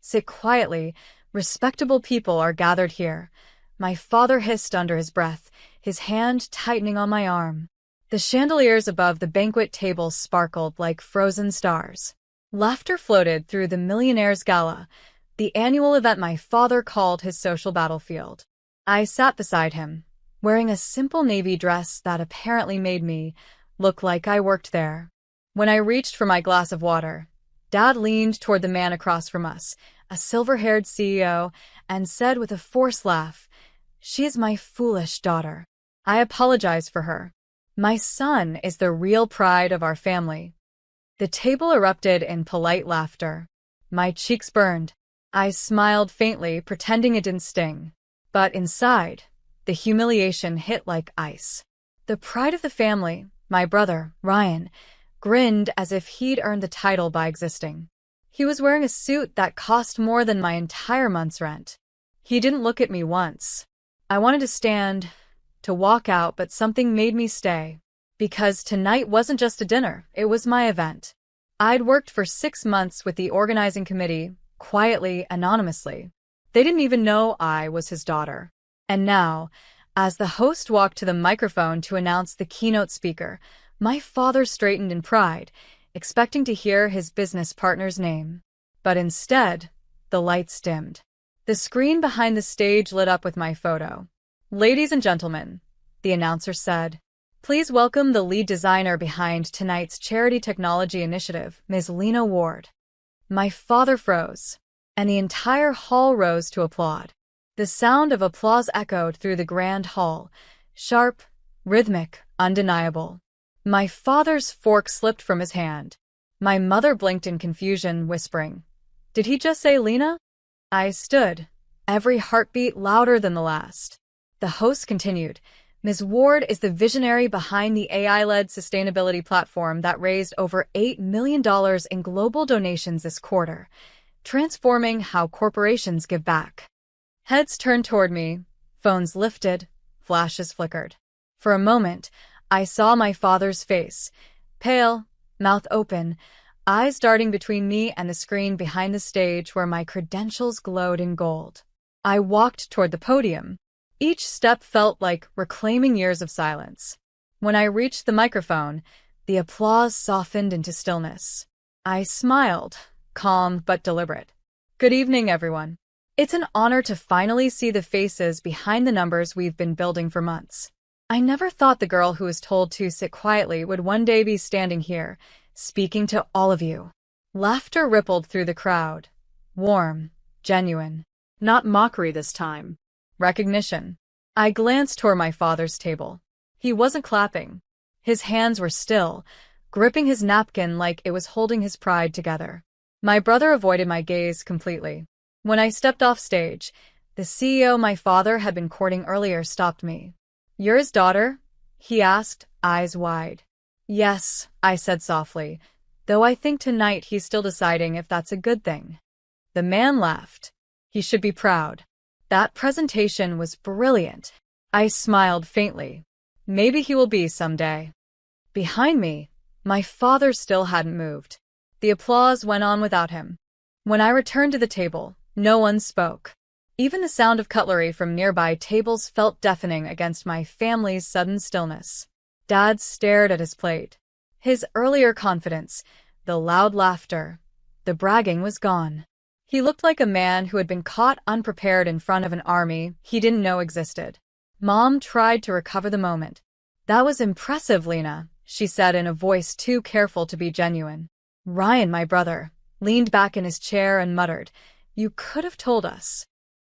Sit quietly. Respectable people are gathered here. My father hissed under his breath, his hand tightening on my arm. The chandeliers above the banquet table sparkled like frozen stars. Laughter floated through the Millionaire's gala, the annual event my father called his social battlefield. I sat beside him, wearing a simple navy dress that apparently made me look like I worked there. When I reached for my glass of water, Dad leaned toward the man across from us, a silver-haired CEO, and said with a forced laugh, "She is my foolish daughter. I apologize for her. My son is the real pride of our family." The table erupted in polite laughter. My cheeks burned. I smiled faintly, pretending it didn't sting. But inside, the humiliation hit like ice. The pride of the family, my brother, Ryan, grinned as if he'd earned the title by existing. He was wearing a suit that cost more than my entire month's rent. He didn't look at me once. I wanted to stand, to walk out, but something made me stay. Because tonight wasn't just a dinner, it was my event. I'd worked for 6 months with the organizing committee, quietly, anonymously. They didn't even know I was his daughter. And now, as the host walked to the microphone to announce the keynote speaker, my father straightened in pride, expecting to hear his business partner's name. But instead, the lights dimmed. The screen behind the stage lit up with my photo. "Ladies and gentlemen," the announcer said, "please welcome the lead designer behind tonight's charity technology initiative, Ms. Lena Ward." My father froze, and the entire hall rose to applaud. The sound of applause echoed through the grand hall, sharp, rhythmic, undeniable. My father's fork slipped from his hand. My mother blinked in confusion, whispering, "Did he just say Lena?" I stood, every heartbeat louder than the last. The host continued, "Ms. Ward is the visionary behind the AI-led sustainability platform that raised over $8 million in global donations this quarter, transforming how corporations give back." Heads turned toward me, phones lifted, flashes flickered. For a moment, I saw my father's face, pale, mouth open, eyes darting between me and the screen behind the stage where my credentials glowed in gold. I walked toward the podium. Each step felt like reclaiming years of silence. When I reached the microphone, the applause softened into stillness. I smiled, calm but deliberate. "Good evening, everyone. It's an honor to finally see the faces behind the numbers we've been building for months. I never thought the girl who was told to sit quietly would one day be standing here, speaking to all of you." Laughter rippled through the crowd. Warm, genuine. Not mockery this time. Recognition. I glanced toward my father's table. He wasn't clapping. His hands were still, gripping his napkin like it was holding his pride together. My brother avoided my gaze completely. When I stepped off stage, the CEO my father had been courting earlier stopped me. "You're his daughter?" he asked, eyes wide. "Yes," I said softly, "though I think tonight he's still deciding if that's a good thing." The man laughed. "He should be proud. That presentation was brilliant." I smiled faintly. "Maybe he will be someday." Behind me, my father still hadn't moved. The applause went on without him. When I returned to the table, no one spoke. Even the sound of cutlery from nearby tables felt deafening against my family's sudden stillness. Dad stared at his plate. His earlier confidence, the loud laughter, the bragging was gone. He looked like a man who had been caught unprepared in front of an army he didn't know existed. Mom tried to recover the moment. "That was impressive, Lena," she said in a voice too careful to be genuine. Ryan, my brother, leaned back in his chair and muttered, "You could have told us."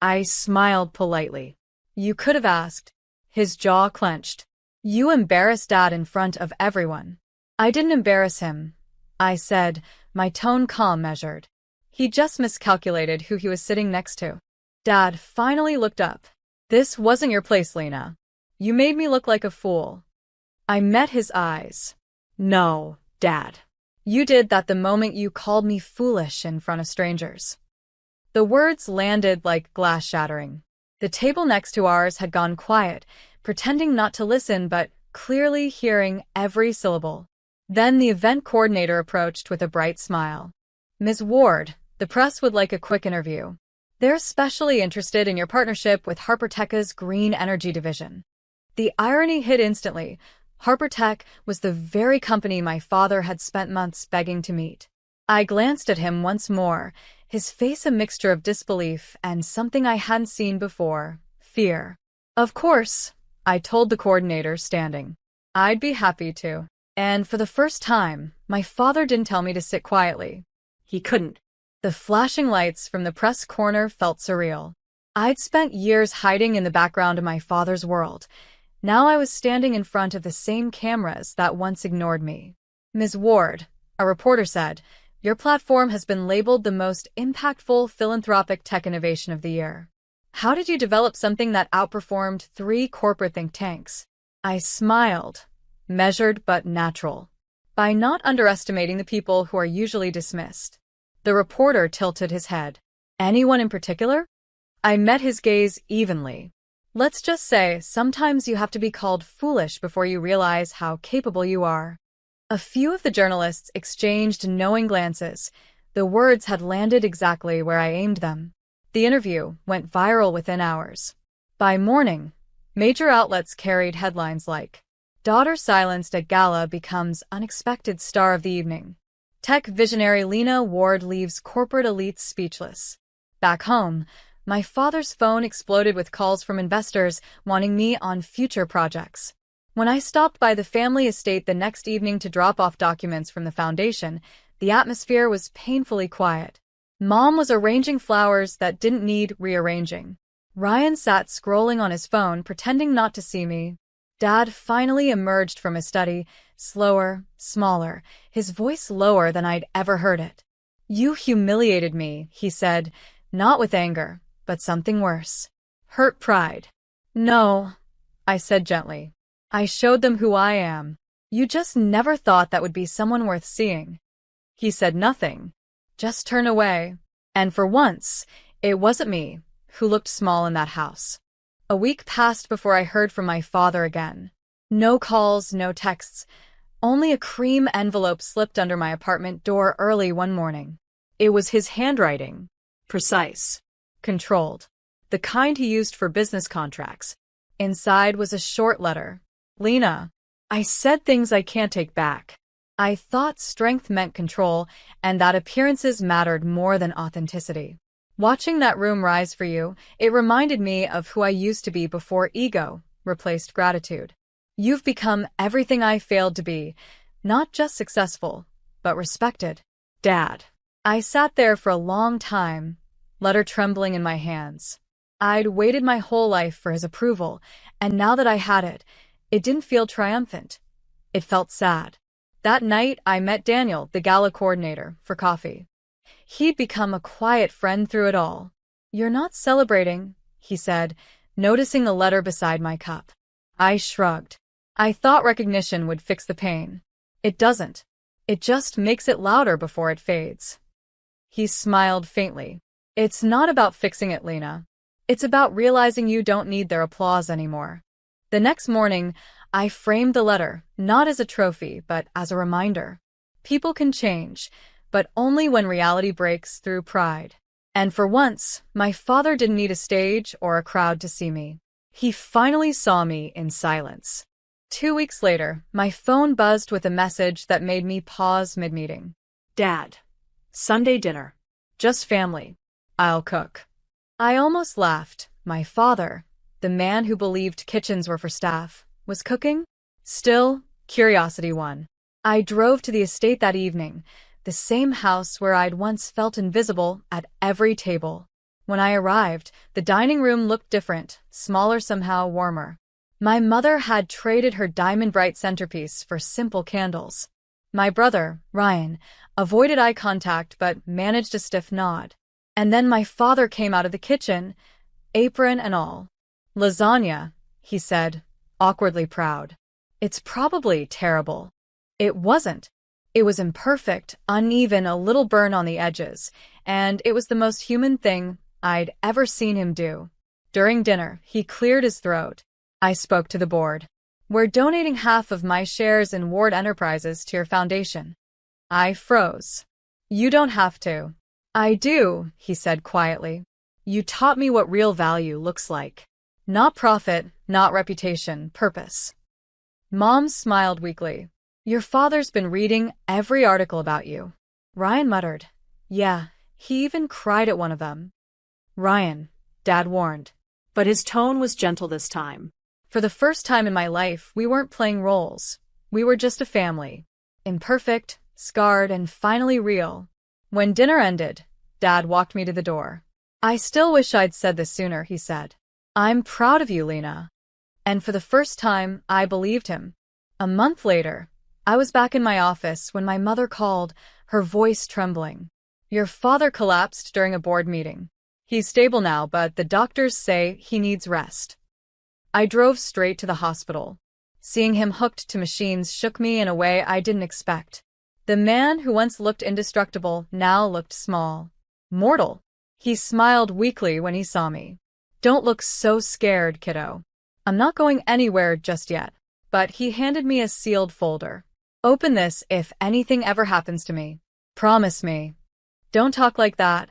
I smiled politely. "You could have asked." His jaw clenched. "You embarrassed Dad in front of everyone." "I didn't embarrass him," I said, my tone calm, measured. He just miscalculated who he was sitting next to. Dad finally looked up. "This wasn't your place, Lena. You made me look like a fool." I met his eyes. "No, Dad. You did that the moment you called me foolish in front of strangers." The words landed like glass shattering. The table next to ours had gone quiet, pretending not to listen but clearly hearing every syllable. Then the event coordinator approached with a bright smile. "Ms. Ward, The press would like a quick interview. They're especially interested in your partnership with Harpertech's green energy division. The irony hit instantly. Harpertech was the very company my father had spent months begging to meet. I glanced at him once more, his face a mixture of disbelief and something I hadn't seen before, fear. Of course, I told the coordinator, standing. I'd be happy to. And for the first time, my father didn't tell me to sit quietly. He couldn't. The flashing lights from the press corner felt surreal. I'd spent years hiding in the background of my father's world. Now I was standing in front of the same cameras that once ignored me. Ms. Ward, a reporter said, your platform has been labeled the most impactful philanthropic tech innovation of the year. How did you develop something that outperformed 3 corporate think tanks? I smiled, measured but natural. By not underestimating the people who are usually dismissed. The reporter tilted his head. Anyone in particular? I met his gaze evenly. Let's just say, sometimes you have to be called foolish before you realize how capable you are. A few of the journalists exchanged knowing glances. The words had landed exactly where I aimed them. The interview went viral within hours. By morning, major outlets carried headlines like, Daughter silenced at gala becomes unexpected star of the evening. Tech visionary Lena Ward leaves corporate elites speechless. Back home, my father's phone exploded with calls from investors wanting me on future projects. When I stopped by the family estate the next evening to drop off documents from the foundation, the atmosphere was painfully quiet. Mom was arranging flowers that didn't need rearranging. Ryan sat scrolling on his phone, pretending not to see me. Dad finally emerged from his study, slower, smaller, his voice lower than I'd ever heard it. You humiliated me, he said, not with anger, but something worse. Hurt pride. No, I said gently. I showed them who I am. You just never thought that would be someone worth seeing. He said nothing. Just turn away. And for once, it wasn't me who looked small in that house. A week passed before I heard from my father again. No calls, no texts. Only a cream envelope slipped under my apartment door early one morning. It was his handwriting. Precise. Controlled. The kind he used for business contracts. Inside was a short letter. Lena, I said things I can't take back. I thought strength meant control and that appearances mattered more than authenticity. Watching that room rise for you, it reminded me of who I used to be before ego replaced gratitude. You've become everything I failed to be, not just successful, but respected. Dad. I sat there for a long time, letter trembling in my hands. I'd waited my whole life for his approval, and now that I had it, it didn't feel triumphant. It felt sad. That night, I met Daniel, the gala coordinator, for coffee. He'd become a quiet friend through it all. You're not celebrating, he said, noticing the letter beside my cup. I shrugged. I thought recognition would fix the pain. It doesn't. It just makes it louder before it fades. He smiled faintly. It's not about fixing it, Lena. It's about realizing you don't need their applause anymore. The next morning, I framed the letter, not as a trophy, but as a reminder. People can change, but only when reality breaks through pride. And for once, my father didn't need a stage or a crowd to see me. He finally saw me in silence. 2 weeks later, my phone buzzed with a message that made me pause mid-meeting. Dad. Sunday dinner. Just family. I'll cook. I almost laughed. My father, the man who believed kitchens were for staff, was cooking? Still, curiosity won. I drove to the estate that evening, the same house where I'd once felt invisible at every table. When I arrived, the dining room looked different, smaller, somehow warmer. My mother had traded her diamond-bright centerpiece for simple candles. My brother, Ryan, avoided eye contact but managed a stiff nod. And then my father came out of the kitchen, apron and all. Lasagna, he said, awkwardly proud. It's probably terrible. It wasn't. It was imperfect, uneven, a little burn on the edges, and it was the most human thing I'd ever seen him do. During dinner, he cleared his throat. I spoke to the board. We're donating half of my shares in Ward Enterprises to your foundation. I froze. You don't have to. I do, he said quietly. You taught me what real value looks like. Not profit, not reputation, purpose. Mom smiled weakly. Your father's been reading every article about you. Ryan muttered. Yeah, he even cried at one of them. Ryan, Dad warned. But his tone was gentle this time. For the first time in my life, we weren't playing roles. We were just a family. Imperfect, scarred, and finally real. When dinner ended, Dad walked me to the door. I still wish I'd said this sooner, he said. I'm proud of you, Lena. And for the first time, I believed him. A month later, I was back in my office when my mother called, her voice trembling. Your father collapsed during a board meeting. He's stable now, but the doctors say he needs rest. I drove straight to the hospital. Seeing him hooked to machines shook me in a way I didn't expect. The man who once looked indestructible now looked small. Mortal. He smiled weakly when he saw me. Don't look so scared, kiddo. I'm not going anywhere just yet. But he handed me a sealed folder. Open this if anything ever happens to me. Promise me. Don't talk like that,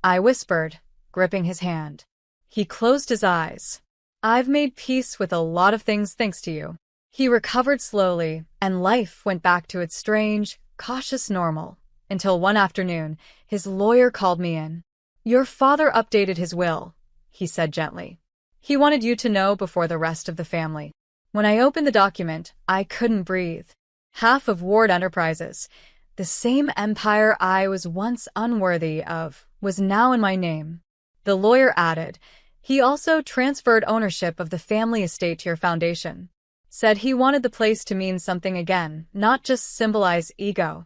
I whispered, gripping his hand. He closed his eyes. I've made peace with a lot of things thanks to you. He recovered slowly, and life went back to its strange, cautious normal, until one afternoon, his lawyer called me in. Your father updated his will, he said gently. He wanted you to know before the rest of the family. When I opened the document, I couldn't breathe. Half of Ward Enterprises, the same empire I was once unworthy of, was now in my name. The lawyer added, he also transferred ownership of the family estate to your foundation. Said he wanted the place to mean something again, not just symbolize ego.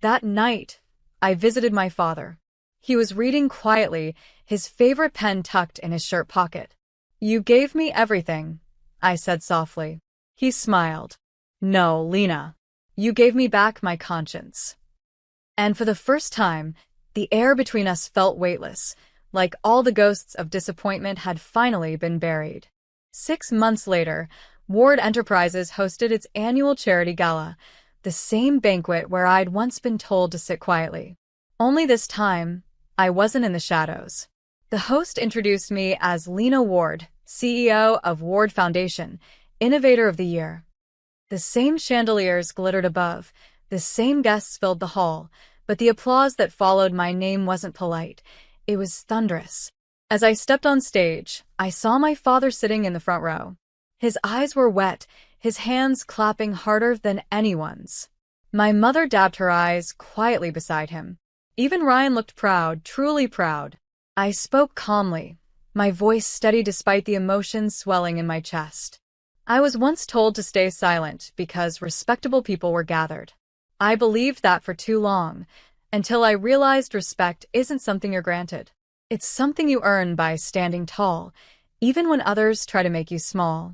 That night, I visited my father. He was reading quietly, his favorite pen tucked in his shirt pocket. You gave me everything, I said softly. He smiled. No, Lena. You gave me back my conscience. And for the first time, the air between us felt weightless, like all the ghosts of disappointment had finally been buried. 6 months later, Ward Enterprises hosted its annual charity gala, the same banquet where I'd once been told to sit quietly. Only this time, I wasn't in the shadows. The host introduced me as Lena Ward, CEO of Ward Foundation, Innovator of the Year. The same chandeliers glittered above, the same guests filled the hall, but the applause that followed my name wasn't polite. It was thunderous. As I stepped on stage, I saw my father sitting in the front row. His eyes were wet, his hands clapping harder than anyone's. My mother dabbed her eyes quietly beside him. Even Ryan looked proud, truly proud. I spoke calmly, my voice steady despite the emotions swelling in my chest. I was once told to stay silent because respectable people were gathered. I believed that for too long, until I realized respect isn't something you're granted. It's something you earn by standing tall, even when others try to make you small.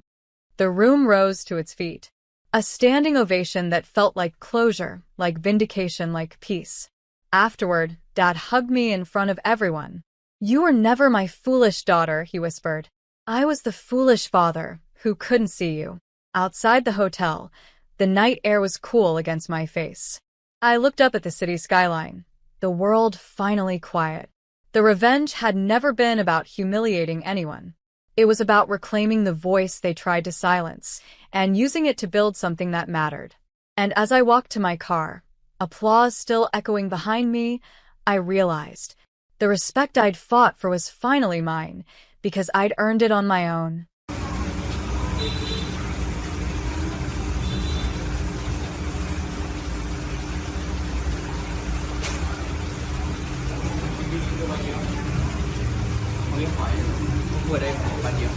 The room rose to its feet. A standing ovation that felt like closure, like vindication, like peace. Afterward, Dad hugged me in front of everyone. You were never my foolish daughter, he whispered. I was the foolish father who couldn't see you. Outside the hotel, the night air was cool against my face. I looked up at the city skyline, the world finally quiet. The revenge had never been about humiliating anyone. It was about reclaiming the voice they tried to silence and using it to build something that mattered. And as I walked to my car, applause still echoing behind me, I realized the respect I'd fought for was finally mine because I'd earned it on my own. Không biết hỏi vừa đây hỏi bao nhiêu?